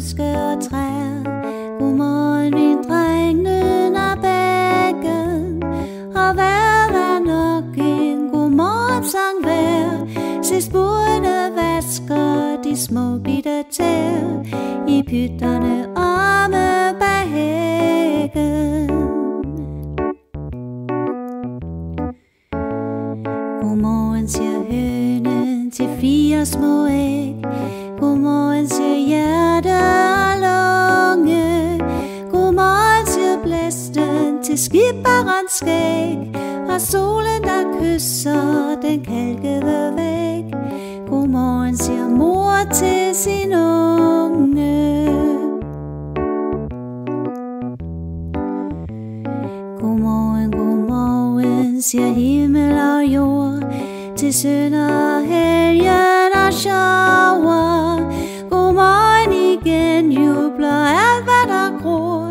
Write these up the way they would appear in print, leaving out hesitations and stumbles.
buske og træer. Godmorgen min dreng, nynner bækken, og vejret er nok en godmorgensang værd. Se sporene vasker de små bitte tæer i pytterne omme bag hækken. Godmorgen siger hønen til 4 små æg. Godmorgen siger hjerte og lunge. Godmorgen siger blæsten til skipperens skæg. Og solen der kysser den kalkede væg. Godmorgen siger mor til sin unge. Godmorgen, godmorgen siger himmel og jord til sønder, helgen og sjovere. Godmorgen igen, jubler alt hvad der gror,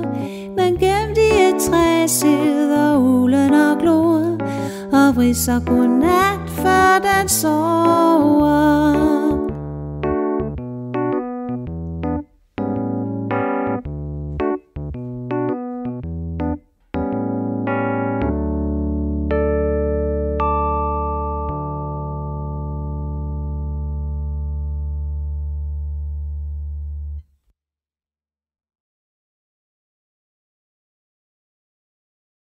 men gemt i et træ sidder ulen og glor og vriser godnat før den sover.